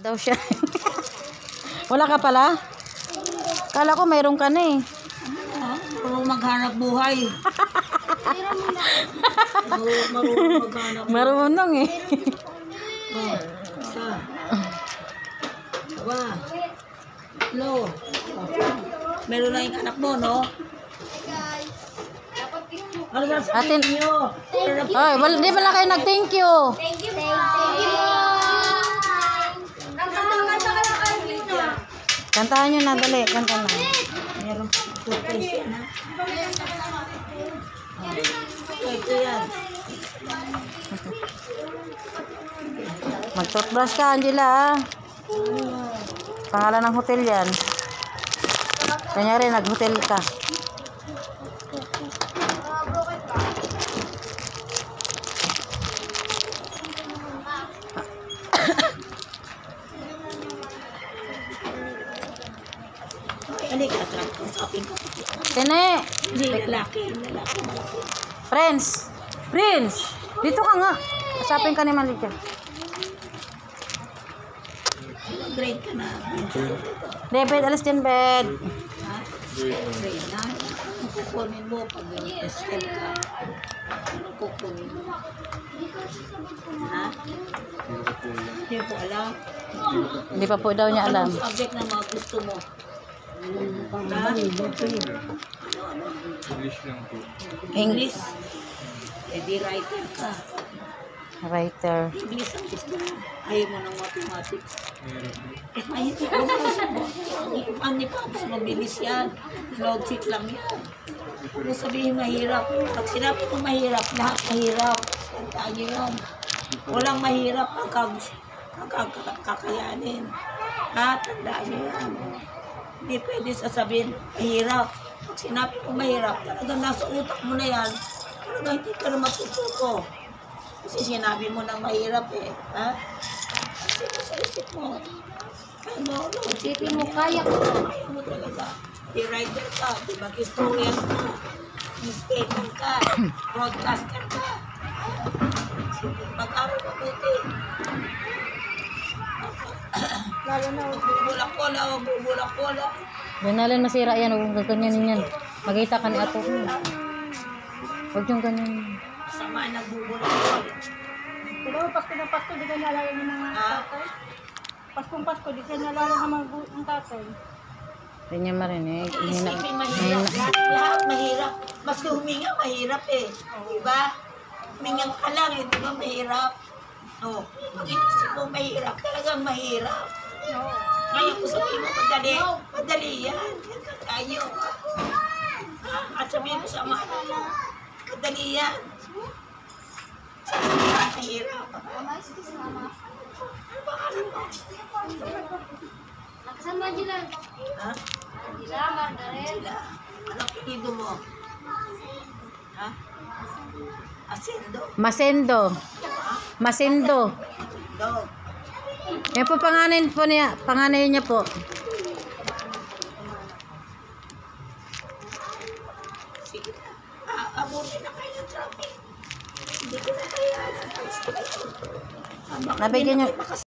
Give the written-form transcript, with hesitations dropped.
Daw siya. Wala ka pala? Kala ko mayroon ka na eh. Marunong maghanap buhay. Marunong maghanap buhay. Marunong eh. Isa. Dalawa. Tatlo. Meron na yung anak mo, no? Ano ba sa Atin. inyo? Ay, di pala kayo nag-thank you. Thank you. Thank you. Kantahan nyo na, dali. Kanta na. Meron surprise yan, ha? Ito yan. Mag-toothbrush ka, Angela. Ah. Pangalan ng hotel yan. Kanyari, nag-hotel ka. Halika, trap. Usapin ko. Tene. Hindi, lalaki. Lalaki, malaki. Friends. Prince. Dito ka nga. Usapin ka ni Malika. Grade ka na. David, alas din bed. Ha? Grade na. Ano kukunin mo pag nag-tested ka? Ano kukunin mo? Ha? Hindi po alam. Hindi pa po daw niya alam. Anong subject na mga gusto mo? Ha? English. Eh di writer ka. Writer. English ang gusto mo. Ayaw mo ng mathematics. Eh, mahirap mo. Ang ni Paps, mabilis yan. Logic lang yan. Kung sabihin mahirap, pag sinabi mo mahirap, lahat mahirap. Tandaan nyo yun. Walang mahirap kakayanin. Ha? Tandaan nyo yan. Hindi pwede sasabihin mahirap. Pag sinabi mo mahirap, talagang nasa utak mo na yan. Talagang hindi ka na matututo. Kasi sinabi mo ng mahirap eh. Ha? Kasi sa isip mo. Ano, Isipin mo, kaya ko. kaya mo talaga. Di writer ka, di mag-historian ka, di statement ka, broadcaster ka. Mag-aral ka buti. Lalo na, Bubulak-bola, bubulak-bola. Ganalin masira yan. Huwag ganyanin yan. Magkita ka ni ato. Huwag yung ganyan. Sama nagbubulak-bola. pero Pasko na Pasko, di ka nalala ng mga tatay. Paskong Pasko, di ka nalala ng mga tatay. Hindi niya marinig. Isipin mahirap. Lahat mahirap. Mas huminga mahirap eh. Diba? Huminga ka lang eh. Diba mahirap? Oh, pag inisip mo mahirap, talagang mahirap. Ngayon kung sabihin mo madali, madali yan. Yan ka tayo. At sabihin mo sa mga mo, madali yan. Mahirap. Ano pangalan mo? Nakasan mo, Angela? Ha? Angela, Margaret. Sila. Anong pinido mo? Ha? Asendo? Masendo. Masendo. Dog. Yan po panganay po niya. Panganay niya po. Sige na. Abutin na kayo ng traffic. Hindi ko na kaya. Nabigyan niyo.